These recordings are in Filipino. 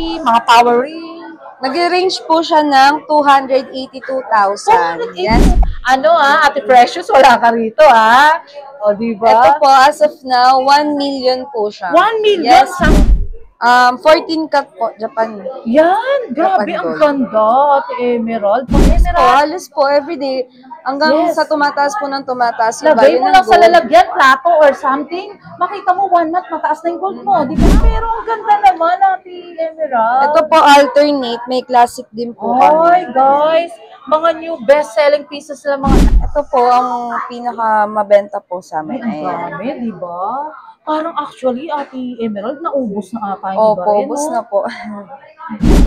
Saudi, mga power ring. Nag-range po siya ng 282,000. Yes. Ano Ate Precious, wala ka rito O, diba? Ito po, as of now, 1 million po siya. 1 million? Yes. 14 cut po, Japan. Yan, grabe, ang ganda, Ate Emerald. Halos po, everyday, hanggang sa tumataas po ng tumataas. Lagay mo lang sa lalagyan, plato or something, makita mo 1 month, mataas na yung gold mo. Di ba? Pero ang ganda naman, Ate Emerald. Ito po, alternate, may classic din po. Ay, guys, mga new best-selling pieces lang mga. Ito po, ang pinaka-mabenta po sa amin. Ay, ang dami, di ba? Parang actually, Ate Emerald, naubos na ata yung iba. Opo, ubos na po.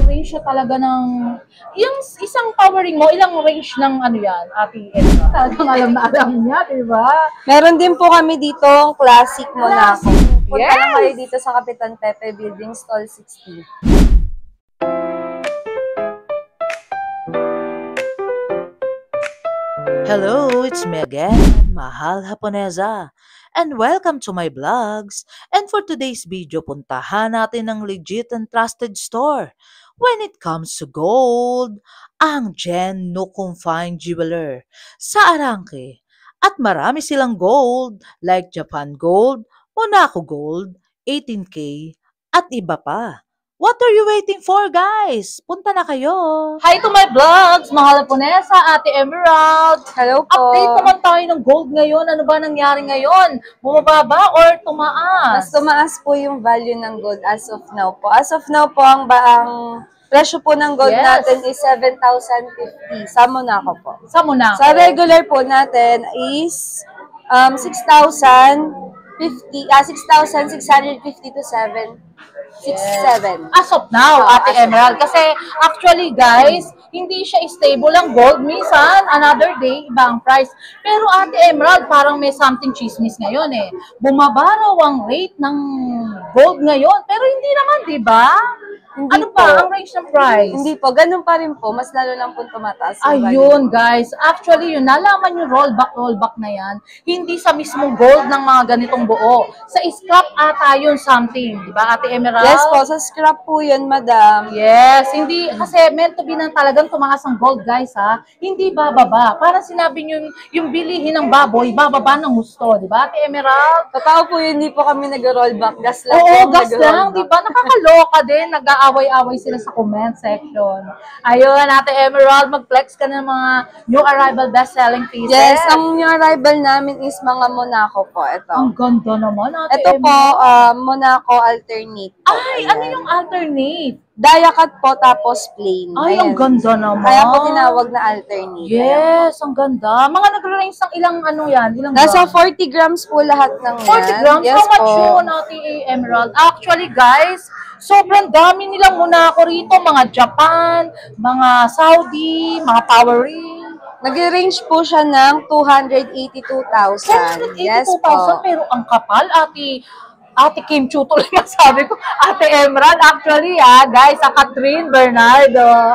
Range siya talaga ng, yung isang powering mo, ilang range ng ano yan, Ate Emerald? Talagang alam niya, di ba? Meron din po kami dito ang classic Monaco. Punta lang kayo dito sa Kapitan Pepe Building, Stall 60. Hello, it's me again, Mahal Japonesa, and welcome to my vlogs. And for today's video, puntahan natin ang legit and trusted store when it comes to gold, ang Gen No Confine Jeweler sa Arangke. At marami silang gold like Japan Gold, Monaco Gold, 18K, at iba pa. What are you waiting for, guys? Punta na kayo! Hi to my vlogs! Mahal Japonesa, Ate Emerald! Hello po! Update naman tayo ng gold ngayon. Ano ba nangyari ngayon? Bumaba ba or tumaas? Mas tumaas po yung value ng gold as of now po. As of now po, ang presyo po ng gold natin is 7,050 sa Monaco po. Sa Monaco? Sa regular po natin is 6,650 to 7,667. As of now, Ate Emerald. Kasi actually guys, hindi siya stable ang gold. Minsan, another day, iba ang price. Pero Ate Emerald, parang may something chismis ngayon Bumaba raw ang rate ng gold ngayon. Pero hindi naman, di ba? Ano pa ang range ng price? Hindi po, ganun pa rin po. Mas lalo lang po tumataas. Ayun, guys. Actually, yun, nalaman yung rollback na yan. Hindi sa mismong gold ng mga ganitong buo. Sa scrap ata yun something. Di ba, Ate Emerald? Yes po, sa scrap po yun, madam. Yes, hindi, kasi meant to be nang talagang tumaas ang gold, guys, Hindi bababa. Para sinabi nyo, yung bilihin ng baboy, bababa ng gusto. Di ba, Ate Emerald? Totoo po yun, hindi po kami nag-rollback. Gas lang. Oo, gas lang. Di ba? Nakakaloka din. Away-away sila sa comment section. Ayun, Ate Emerald, mag-flex ka ng mga new arrival best-selling pieces. Yes, ang new arrival namin is mga Monaco po. Ito. Ang ganda naman, Ate Ito Emerald. po, Monaco alternate po. Ay, ano yung alternate? Diacut po, tapos plain. Ay, ang ganda naman. Kaya po tinawag na alternate. Yes, ang ganda. Mga nag-range ng ilang ano yan? Ilang nasa 40 grams po lahat ng 40 grams? Yes, how much po. yun, Ate Emerald? Actually, guys, sobrang dami nilang Monaco rito. Mga Japan, mga Saudi, mga power ring. Nag-range po siya ng 282,000. 282,000, Yes po. pero ang kapal, Ate Kim Chu tuloy masabi ko. Ate Emerald, actually, guys, sa Catherine Bernardo.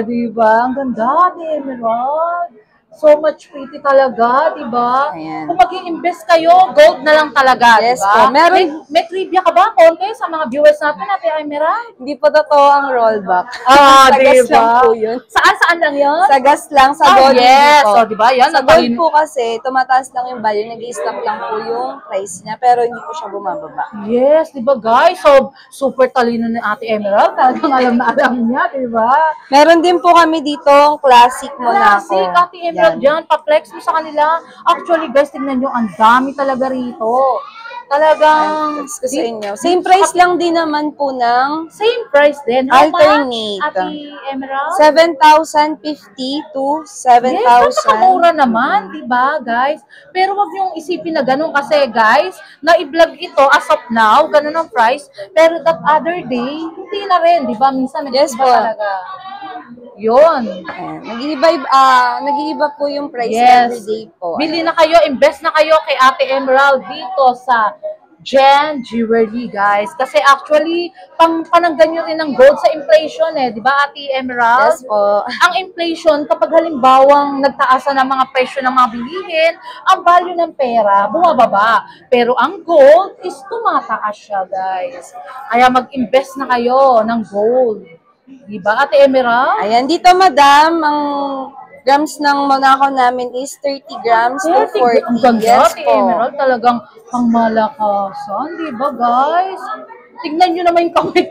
Diba? Ang ganda, Ate Emerald. So much pretty talaga, di ba? Kung mag-i-invest kayo, gold na lang talaga, yes, di ba? Po. Meron, may trivia ka ba, konti, sa mga viewers natin, Ate Emerald? Hindi po totoo ang rollback. Sa gas diba? lang po yun. Saan lang yun? Sa gas lang, sa gold. Yes, so di ba? Yan, sa gold po kasi, tumataas lang yung value, nag-i-stop lang po yung price niya, pero hindi po siya bumababa. Yes, di ba guys? So, super talino ni Ate Emerald. Talagang alam niya, di ba? Meron din po kami dito ang classic Monaco. Classic, Ate Emerald. Diyan, pa-flex mo sa kanila. Actually, guys, tignan nyo, ang dami talaga rito. Talagang... Flex ko sa inyo. Same price lang din naman po ng... Same price din. How much, Ate Emerald? 7,050 to 7,000. Yes, nakamura naman, di ba, guys? Pero wag yung isipin na ganun kasi, guys, na-i-vlog ito as of now, ganun ang price. Pero that other day, hindi na rin, di ba? Minsan, nag-iba talaga. Yun. Nag-iiba po yung price every day po. Bili na kayo, invest na kayo kay Ate Emerald dito sa Jen Jewelry, guys. Kasi actually, pananggan nyo rin ng gold sa inflation eh. Di ba, Ate Emerald? Yes po. Ang inflation, kapag halimbawang nagtaasan ng mga presyo ng mga bilihin, ang value ng pera, bumababa. Pero ang gold is tumataas siya, guys. Kaya mag-invest na kayo ng gold. Di ba, Ate Emerald? Ayan, dito madam, ang grams ng Monaco namin is 30 grams to 40. Ang ganda, Yes Ate po. Emerald, talagang pangmalakasan, di ba guys? Tignan nyo naman yung kamay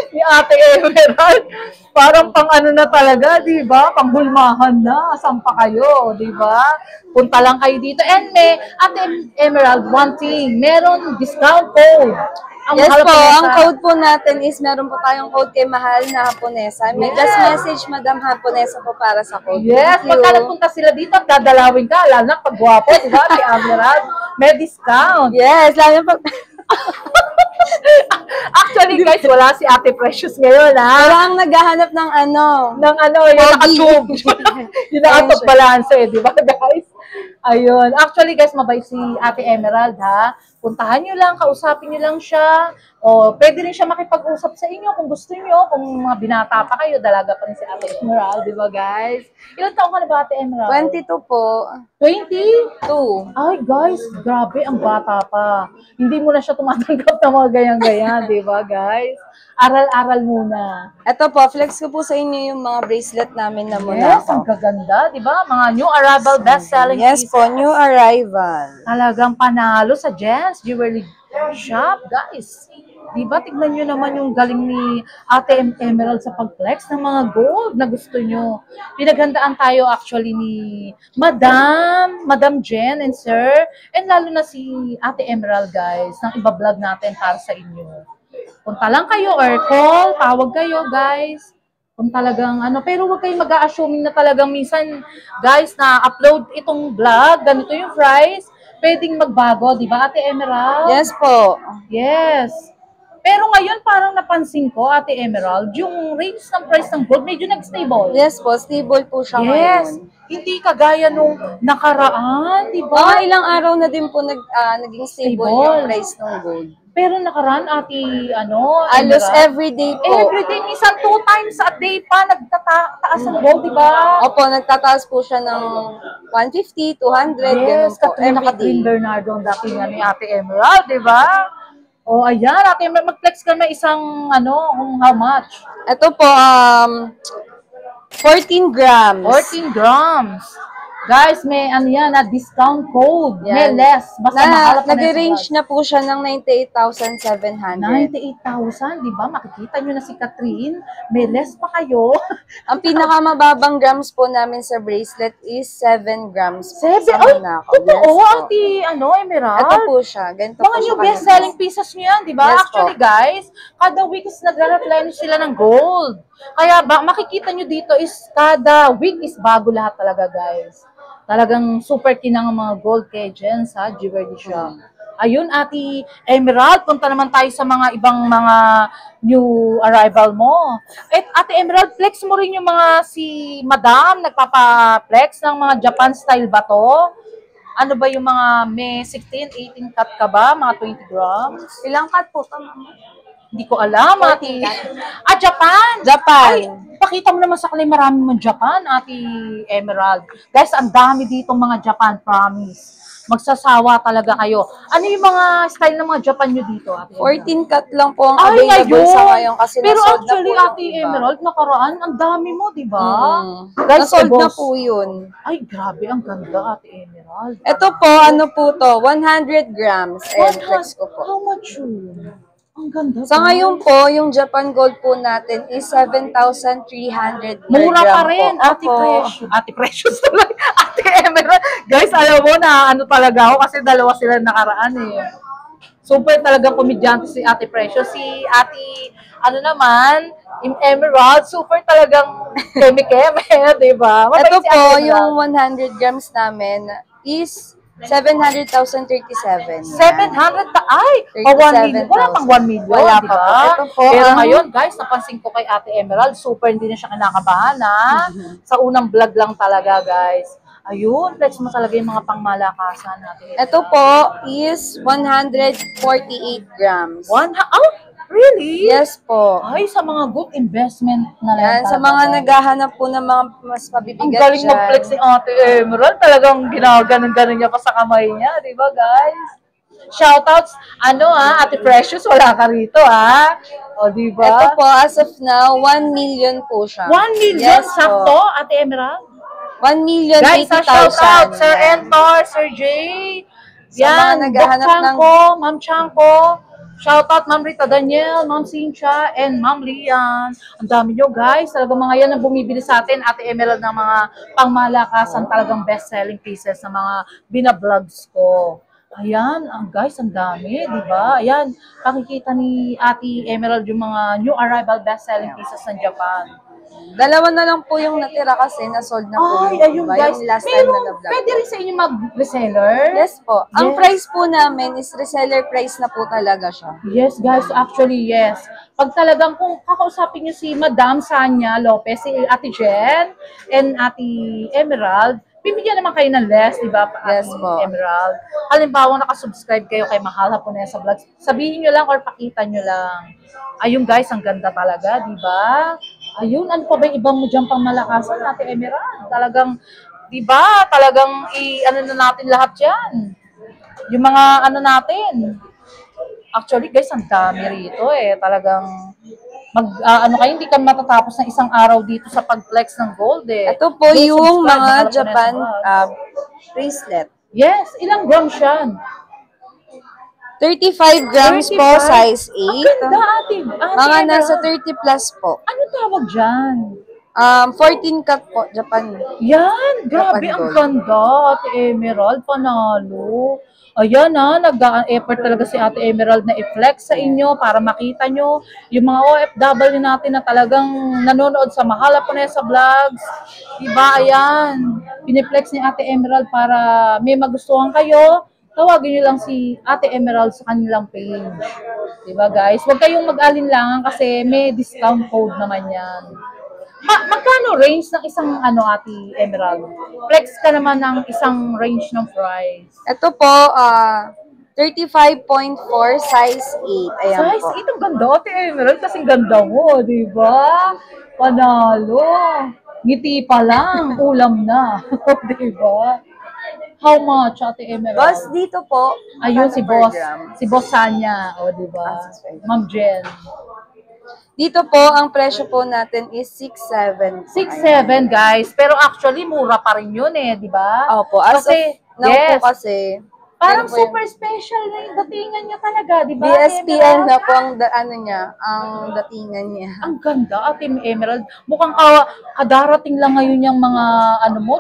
ni Ate Emerald. Parang pang ano na talaga, di ba? Panghulmahan na. Saan pa kayo, di ba? Punta lang kayo dito. And may, Ate Emerald, one thing, meron discount code. Yes mahal po, pa ang code po natin is meron po tayong code kay Mahal na Haponesa. May just message Madam Haponesa po para sa code. Yes, Thank you. pagka nagpunta sila dito at dadalawin ka, lalo na pag gwapo, di ba? Ate Emerald, may discount. Yes, lalo pag... Actually, guys, wala si Ate Precious ngayon, ha? Parang naghahanap ng ano. Ng ano, yung Pogi. nakatube. Yung nakapag-balance, di ba, guys? Ayun. Actually, guys, mabait si Ate Emerald, ha? Puntahan nyo lang, kausapin nyo lang siya. O, pwede rin siya makipag-usap sa inyo kung gusto nyo. Kung mga binata pa kayo, dalaga pa rin si Ate Emerald, di ba, guys? Ilan taong ka na ba, Ate Emerald? 22 po. 20? 2. Ay, guys, grabe, ang bata pa. Hindi mo na siya tumatanggap ng mga ganyan-ganyan, di ba, guys? Aral-aral muna. Ito po, flex ko po sa inyo yung mga bracelet namin na Yes, ang Monaco. gaganda, di ba? Mga new arrival best-selling Yes pieces. po, new arrival. Talagang panalo sa Jens Jewelry Shop, guys. Di ba? Tignan nyo naman yung galing ni Ate Emerald sa pag-flex ng mga gold na gusto nyo. Pinaghandaan tayo actually ni Madam Jen and Sir, and lalo na si Ate Emerald, guys, nang iba-vlog natin para sa inyo. Punta lang kayo or call, tawag kayo, guys. Kung talagang ano, pero huwag kayong mag-a-assuming na talagang minsan, guys, na upload itong vlog, ganito yung price, pwedeng magbago, di ba, Ate Emerald? Yes po. Yes. Pero ngayon, parang napansin ko, Ate Emerald, yung range ng price ng gold, medyo nag-stable. Yes po, stable po siya Yes. ngayon. Hindi kagaya nung nakaraan, di ba? Mga ilang araw na din po naging stable yung price ng gold. Pero nakaraan, Ate, Alos Emerald, everyday po. everyday, minsan 2 times a day pa, nagtataas ang gold, di ba? Opo, nagtataas po siya ng 150, 200, ganun Yes, po, Katrina everyday. Bernardo ang dating ni Ate Emerald, di ba? O, ayan, Ate Emerald, mag-flex ka na isang, kung how much? Ito po, 14 grams. 14 grams. Guys, may discount code. May Yan. less. Basta mahal pa Nag-range na po siya ng 98,700. 98,000, di ba? Makikita nyo na si Catherine. May less pa kayo. Ang pinakamababang grams po namin sa bracelet is 7 grams. po 7? sa Ay, Monaco. totoo, Yes po. Ate, Emerald? Ito po siya. Ganito Mga po siya new best-selling pieces nyo yan, di ba? Yes Actually, po. guys, kada week is nagre-replenish sila ng gold. Kaya makikita nyo dito is kada week is bago lahat talaga, guys. Talagang super kinang ang mga gold kay Jen sa Jewelry Shop. Ayun, Ate Emerald, punta naman tayo sa mga ibang mga new arrival mo. At Ate Emerald, flex mo rin yung mga si Madam, nagpapa-flex ng mga Japan style ba to? Ano ba yung mga may 16, 18 cut ka ba? Mga 20 grams? Ilang cut po ito, mama? Hindi ko alam, Ate. Japan! Japan. Ay, pakita mo naman sa kanila marami mong Japan, Ate Emerald. Guys, ang dami ditong mga Japan, promise. Magsasawa talaga kayo. Ano yung mga style ng mga Japan nyo dito, Ate Emerald? 14 cut lang po ang Ay, available ngayon. sa ngayon kasi Pero nasold na actually, po yung Ate iba. Emerald, nakaraan, ang dami mo, di ba? Guys, nasold na boss. po yun. Ay, grabe, ang ganda, Ate Emerald. Ito po, ano po to? 100 grams. Ayan, flex ko po. How much yun? Ang ganda. Sa ngayon po, yung Japan Gold po natin is 7,300 per Mura gram pa rin, po. Ate Opo. Precious. Ate Precious tuloy. Ate Emerald. Guys, alam mo na ano talaga ako kasi dalawa sila nakaraan eh. Super talaga komedyante si Ate Precious. Si Ate, Emerald, super talagang keme-keme, di ba? Mabait Ito si po, Ate yung Emerald. 100 grams namin is 700,037. 700 ay, 1 million. Wala pang 1 million, Wala di pa po. ba? Ito po, Pero ang- ngayon, guys, napansin ko kay Ate Emerald, super hindi na siya kinakabahan, ha? Sa unang vlog lang talaga, guys. Ayun, flex mo talaga yung mga pangmalakasan natin. Ito po is 148 grams. Oh, really? Yes po. Ay, sa mga good investment na lang. Yan, sa mga naghahanap po ng mga mas Ang mabibigat galing dyan. mag-flex ni Ate Emerald. Talagang ginaganon-ganon niya pa sa kamay niya. Di ba, guys? Shoutouts, Ate Precious, wala ka rito, ha? O, di ba? Ito po, as of now, 1 million po siya. 1 million, Yes sakto, po. Ate Emerald? 1 million Guys, 80,000. shoutout, Sir Yan. Entor, Sir Jay. Sa mga Yan, naghahanap Doc ng- Chanko, Ma'am Chanko. Shoutout, Ma'am Rita Daniel, Ma'am Cynthia, and Ma'am Lian. Ang dami nyo, guys. Talagang mga yan ang bumibili sa atin, Ate Emerald, ng mga pangmalakasan, talagang best-selling pieces sa mga binablogs ko. Ayan, guys, ang dami, di ba? Ayan, pakikita ni Ate Emerald yung mga new arrival best-selling pieces ng Japan. Dalawa na lang po yung natira kasi na-sold na po. Ay, ayun, diba? guys. Yung last time na Meron, na-vlog. pwede rin sa inyo mag-reseller? Yes po. Ang Yes. price po namin is reseller price na po talaga siya. Yes, guys. Actually, yes. Pag talagang kung kakausapin niyo si Madam Sanya Lopez, si Ate Jen, and Ate Emerald, bibigyan naman kayo ng less, di ba? Yes Ate po. Emerald. Halimbawa, nakasubscribe kayo kay Mahal Haponesa Vlogs. Sabihin nyo lang or pakita nyo lang. Ayun, guys, ang ganda talaga, di ba? Ayun, ano pa ba yung ibang mo dyan pang malakasan, Ate Emerald? Talagang, di ba? Talagang ano na natin lahat yan. Yung mga ano natin. Actually, guys, ang dami rito eh. Talagang kayo, hindi ka matatapos ng isang araw dito sa pag-flex ng gold eh. Ito po Go yung subscribe, mga Mahal Haponesa Japan Vlogs. bracelet. Yes, ilang grams yan? 35 grams po, 35? size Ang 8. ganda, ate. Mga nasa 30 plus po. Ano tawag dyan? 14 cut po, Japan. Yan, grabe, Japan ang gold. ganda, Ate Emerald, panalo. Ayan nag-effort talaga si Ate Emerald na i-flex sa inyo para makita nyo yung mga OFW natin na talagang nanonood sa Mahal Haponesa Vlogs. Diba, ayan, piniflex ni Ate Emerald para may magustuhan kayo. Tawagin nyo lang si Ate Emerald sa kanilang page. Diba, guys? Huwag kayong mag-alinlangan kasi may discount code naman yan. Magkano range ng isang Ate Emerald? Flex ka naman ng isang range ng price. Ito po, 35.4, size 8. Ayan Size, po. itong ganda, Ate Emerald, kasing ganda mo, di ba? Panalo. Ngiti pa lang, ulam na. Di ba? How much, Ate Emerald? Boss, dito po. Ayun, si per Boss. gram. Si Boss Sanya, o di ba? Ma'am Jen. Dito po, ang presyo po natin is 6.7. 6'7", guys. Pero actually, mura pa rin yun eh, di ba? Opo, as Kasi, of now yes, po kasi, parang ano po super special na yung datingan niya talaga, di ba? BSPN Emerald? na po ang ang datingan niya. Ang ganda, Ate Emerald. Mukhang kadarating lang ngayon yung mga,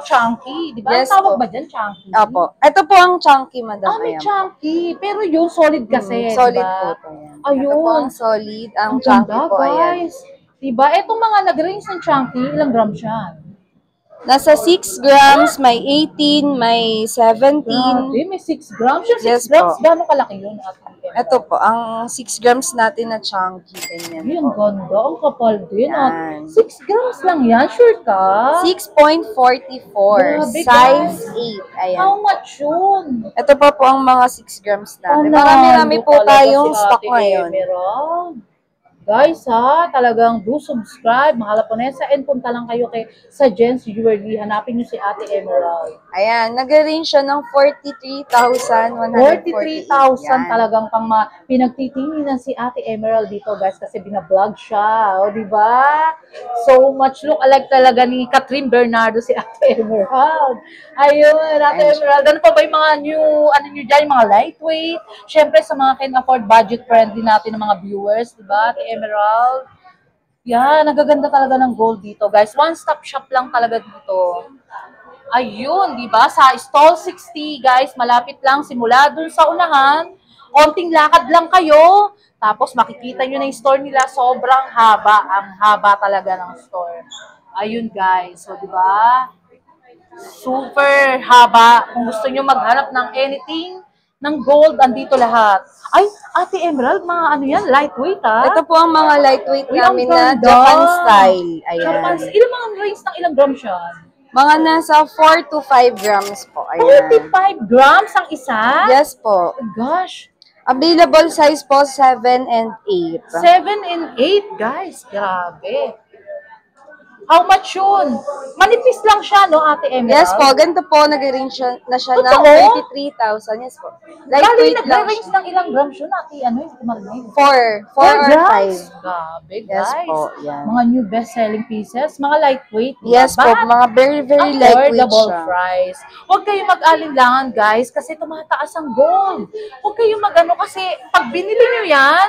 chunky. Di ba? Yes Ang tawag po. ba dyan, chunky? Opo. Ito po ang chunky, madam. May Ayan. chunky. Pero yun, solid kasi. Solid diba? po ito. Yan. Ayun. Ito po ang solid. Ang Ang chunky ganda, po, ayan. guys. Diba? Etong mga nag-range ng chunky, ilang grams yan? Nasa 6 grams, may 18, may 17. Grabe, may 6 grams. Yung 6 Yes grams, po. gano'ng kalaki yun, Ate Emerald? Ito po, ang 6 grams natin na chunky. Ganyan Yun, po. ganda. Ang kapal din. Yan. 6 grams lang yan, sure ka? 6.44, Grabe, size guys. 8. Ayan. How much yun? Ito pa po ang mga 6 grams natin. Panalo Marami-rami po talaga tayong si stock Ate ngayon. Emerald. Guys talagang do subscribe, Mahal Haponesa, and punta lang kayo sa Jen's Jewelry. Hanapin nyo si Ate Emerald. Ayan, nag-range siya ng 43,148. 43,000 talagang pinagtitinginan si Ate Emerald dito, guys, kasi binablog siya. O, di ba? So much look alike talaga ni Catherine Bernardo si Ate Emerald. Ayun, Ate Emerald. Ano pa ba yung mga nyo dyan, yung mga lightweight? Siyempre, sa mga can afford, budget-friendly natin ng mga viewers, di ba, Ate Emerald? Yan, nagaganda talaga ng gold dito, guys. One-stop shop lang talaga dito. Ayun, di ba? Sa stall 60, guys, malapit lang simula dun sa unahan. Konting lakad lang kayo. Tapos makikita nyo na yung store nila. Sobrang haba. Ang haba talaga ng store. Ayun, guys. So, di ba? Super haba. Kung gusto nyo maghanap ng anything, ng gold, andito lahat. Ay, Ate Emerald, mga yan, lightweight Ito po ang mga lightweight Uy, ang namin na ganda. Japan style. Ayan. Ilang mga range ng ilang grams yan? Mga nasa 4 to 5 grams po. Ayan. 45 grams ang isa? Yes po. Oh gosh. Available size po, 7 and 8. 7 and 8, guys. Grabe. How much yun? Manipis lang siya, no, Ate Emerald? Yes po, ganito po, nag-range na siya ng Totoo? 33,000. Yes po. Bali, Lightweight lang nag-range siya. ng ilang grams yun, Ate? Ano, hindi ko marinig. 4 or 5. Grabe, guys. Yes po, yan. Mga new best-selling pieces, mga lightweight. Yes po, mga very lightweight affordable siya. price. Huwag kayong mag-alinlangan, guys, kasi tumataas ang gold. Huwag kayong mag-ano, kasi pag binili nyo yan,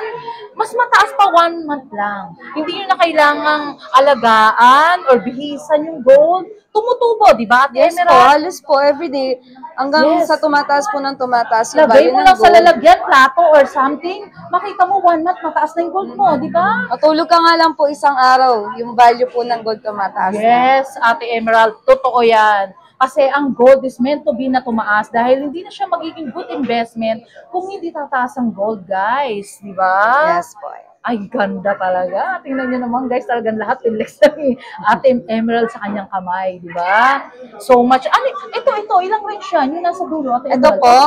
mas mataas pa 1 month lang. Hindi nyo na kailangang alagaan or bihisan yung gold. Tumutubo, di ba? Yes po, halos po, everyday. Hanggang sa tumataas po ng tumataas yung Lagay value mo ng lang sa gold. lalagyan, plato or something, makita mo 1 month, mataas na yung gold mo, di ba? Matulog ka nga lang po isang araw, yung value po ng gold tumataas. Yes, Ate Emerald, totoo yan. Kasi ang gold is meant to be na tumaas dahil hindi na siya magiging good investment kung hindi tataas ang gold, guys. Di ba? Yes po. Ay, ganda talaga. Tingnan nyo naman, guys, talagang lahat pinlex na ni Ate Emerald sa kanyang kamay. Di ba? So much. Ano, ito, ilang range yan? Yung nasa dulo, Ate Ito Emerald. po,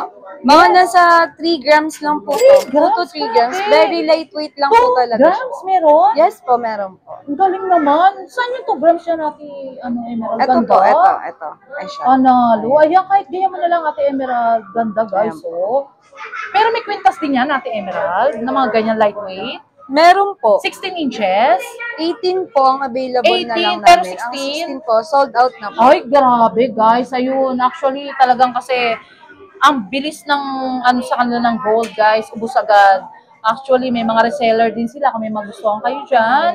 mga nasa 3 grams lang po. 2 to 3 grams. Grabe. Very lightweight lang po 2 talaga siya. grams meron? Yes po, meron po. Ang galing naman. Saan yung 2 grams yan, Ate Emerald? Ito Ganda. po, ito. Ay siya. Analo. Ayan, kahit ganyan mo na lang, Ate Emerald. Ganda, guys. Ayan. Oh. Pero may kwintas din yan, Ate Emerald, na mga ganyan lightweight. Meron po. 16 inches. 18 po ang available na 18, lang pero namin. 16? Ang 16 po, sold out na po. Ay, grabe, guys. Ayun, actually, talagang kasi ang bilis ng ano sa kanila ng gold, guys. Ubus agad. Actually, may mga reseller din sila. Kung may magustuhan kayo dyan,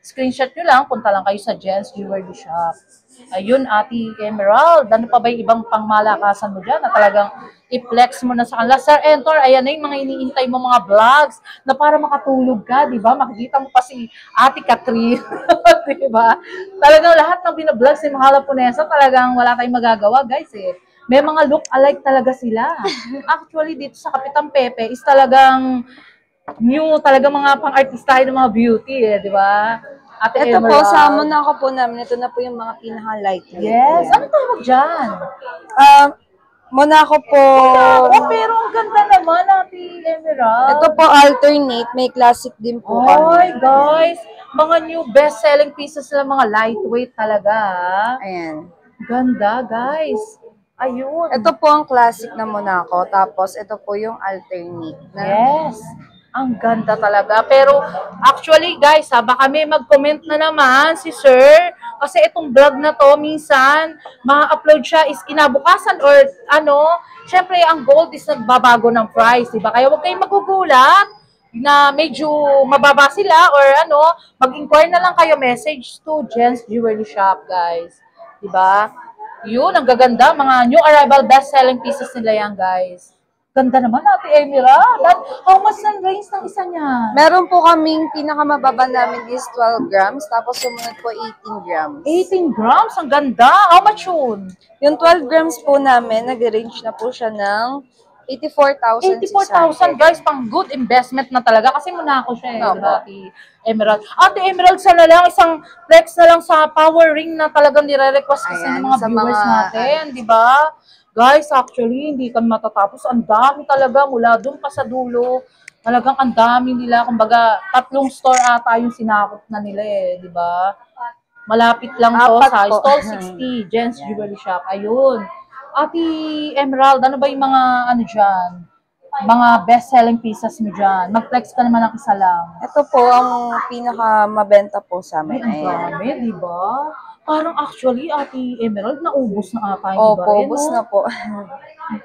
screenshot nyo lang. Punta lang kayo sa Jen's Jewelry Shop. Ayun, Ate Emerald. Ano pa ba yung ibang pangmalakasan mo dyan na talagang i-flex mo na sa kanila? Sir Entor, ayan na yung mga iniintay mo mga vlogs na para makatulog ka, di ba? Makikita mo pa si Ate Catherine, di ba? Talagang lahat ng binablogs ni Mahal Haponesa, talagang wala tayong magagawa, guys, eh. May mga look alike talaga sila. Actually, dito sa Kapitan Pepe is talagang new, talaga mga pang-artistahin ng mga beauty, eh, di ba? Ate Ito po, Emerald. sa Monaco po namin, ito na po yung mga pinaka-lightweight. Yes. Ano tawag dyan? Monaco po. Oh, pero ang ganda naman, Ate Emerald. Ito po, alternate. May classic din po Ay, kami. guys. Mga new best-selling pieces sila, mga lightweight talaga. Ah. Ayan. Ganda, guys. Ayun. Ito po ang classic na Monaco. Tapos, ito po yung alternate. Yes. Ang ganda talaga. Pero, actually, guys, baka may mag-comment na naman si Sir. Kasi itong vlog na to, minsan, ma-upload siya is kinabukasan or ano, syempre, ang gold is nagbabago ng price, diba? Kaya huwag kayong magugulat na medyo mababa sila or ano, mag-inquire na lang kayo message to Jen's Jewelry Shop, guys. Diba? Yun, ang gaganda. Mga new arrival best-selling pieces nila yan, guys. Ganda naman, Ate Emerald. At how much ang range ng isa niya? Meron po kaming pinakamababa namin is 12 grams. Tapos, sumunod po 18 grams. 18 grams? Ang ganda. How much yun? Yung 12 grams po namin, nag-range na po siya ng 84,600. 84,000, guys, pang good investment na talaga. Kasi muna ako siya, Opo. Ate Emerald. Ate Emerald, sana lang, isang flex na lang sa power ring na talagang nire-request kasi Ayan, ng mga sa viewers mga- natin, di ba? Guys, actually, hindi kami matatapos. Ang dami talaga mula doon pa sa dulo. Talagang ang dami nila. Kumbaga, 3 store ata yung sinakop na nila eh, di ba? Malapit lang to 4 sa po. Stall 60, Jen's Jewelry Shop. Ayun. Ate Emerald, ano ba yung mga ano dyan? Mga best-selling pieces mo dyan? Mag-flex ka naman ng isa lang. Ito po ang pinakamabenta po sa Ay, amin. ang Ayan. dami, di ba? Parang actually, Ate Emerald, naubos na ata yung iba Opo, rin, ubos no? na po.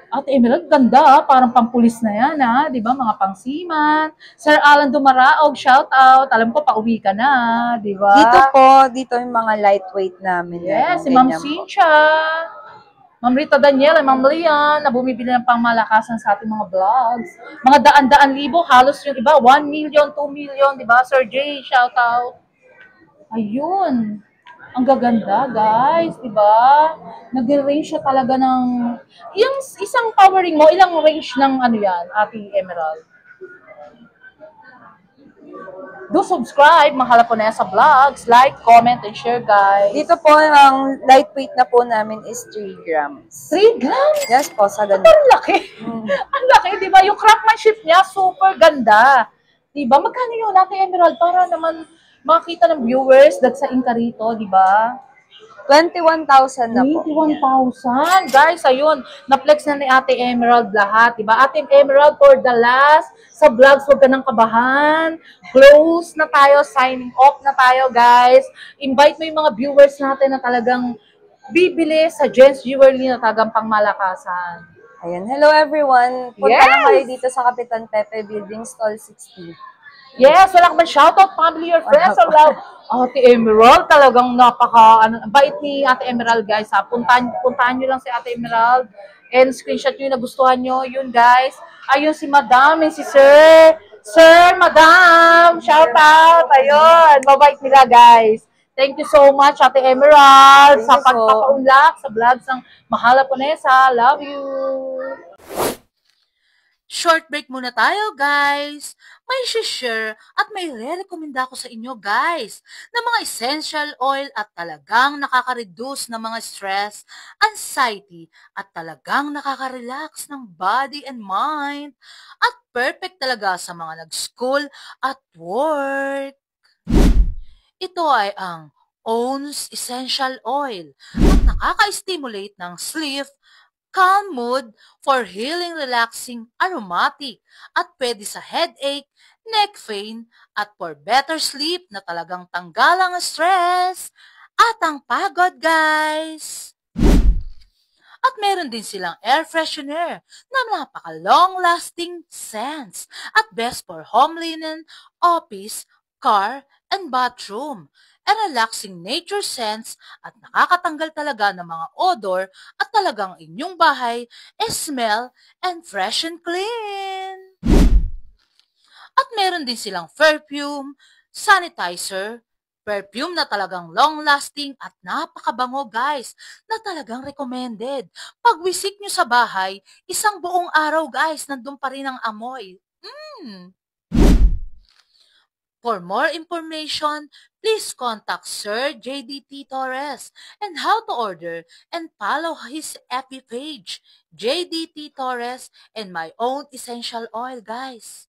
Ate Emerald, ganda, parang pampulis na yan, ha? Di ba? Mga pangsiman. Sir Alan Dumaraog, shout out. Alam ko, pauwi ka na, di ba? Dito yung mga lightweight namin. Yes, si Ganyan Ma'am po. Cynthia. Ma'am Rita Daniela, Ma'am Lian, na bumibili ng pangmalakasan sa ating mga vlogs. Mga daan-daan libo, halos yung iba, 1 million, 2 million, di ba? Sir Jay, shout out. Ayun. Ang gaganda, guys, di ba? Nag-range siya talaga ng... Yung isang powering mo, ilang range ng ano yan, Ate Emerald? Do subscribe, Mahal Haponesa Vlogs. Like, comment, and share, guys. Dito po, ang lightweight na po namin is 3 grams. 3 grams? Yes po, sa ganun. Ang laki. Ang laki, di ba? Yung craftsmanship niya, super ganda. Di ba? Magkano yun, Ate Emerald? Para naman makita ng viewers, dagsain ka rito, di ba? 21,000 na po. 21,000. Guys, ayun. Na-flex na ni Ate Emerald lahat. Diba? Ate Emerald, for the last, sa vlogs, huwag ka nang kabahan. Close na tayo. Signing off na tayo, guys. Invite mo yung mga viewers natin na talagang bibili sa Jen's Jewelry na talagang pangmalakasan. Ayan. Hello, everyone. Punta lang kayo dito sa Kapitan Pepe Building, Stall 60. Yes, wala ka man shoutout, family or friends or love. Ate Emerald, talagang bait ni Ate Emerald, guys, ha. Puntahan nyo lang si Ate Emerald and screenshot nyo yung nagustuhan nyo. Yun, guys. Ayun si Madam and si Sir. Sir, Madam, shoutout. Ayun, mabait nila, guys. Thank you so much, Ate Emerald, sa pagpapaunlak sa vlogs ng Mahal Haponesa. Love you. Short break muna tayo, guys. May share at may re-recommenda ko sa inyo, guys, na mga essential oil at talagang nakaka-reduce ng mga stress, anxiety, at talagang nakaka-relax ng body and mind. At perfect talaga sa mga nag-school at work. Ito ay ang OWN's Essential Oil at nakaka-stimulate ng sleep, calm mood, for healing, relaxing, aromatic, at pwede sa headache, neck pain, at for better sleep na talagang tanggal ang stress at ang pagod, guys. At meron din silang air freshener na napaka-long-lasting scents at best for home linen, office, car, and bathroom. A relaxing nature scents at nakakatanggal talaga ng mga odor at talagang inyong bahay smell and fresh and clean. At meron din silang perfume, sanitizer, perfume na talagang long-lasting at napakabango, guys, na talagang recommended. Pag visit nyo sa bahay, isang buong araw, guys, nandun pa rin ang amoy. For more information, please contact Sir JDT Torres and how to order and follow his FB page, JDT Torres and my own essential oil, guys.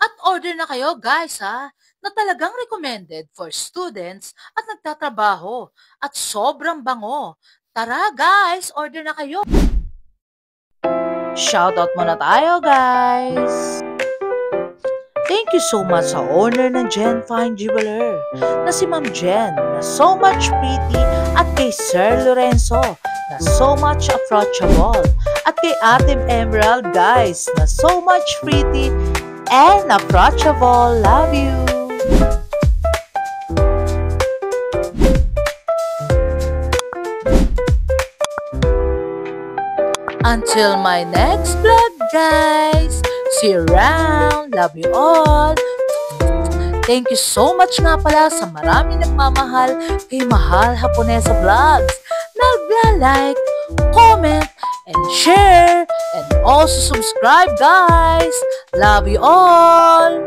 At order na kayo, guys, ha, na talagang recommended for students at nagtatrabaho at sobrang bango. Tara, guys, order na kayo. Shoutout muna tayo, guys. Thank you so much sa owner ng Jen Fine Jeweler na si Ma'am Jen na so much pretty at kay Sir Lorenzo na so much approachable at kay Ate Emerald, guys, na so much pretty and approachable. Love you! Until my next vlog, guys! See you around. Love you all. Thank you so much nga pala sa marami nagmamahal kay Mahal Haponesa Vlogs. Nagla-like, comment, and share, and also subscribe, guys. Love you all.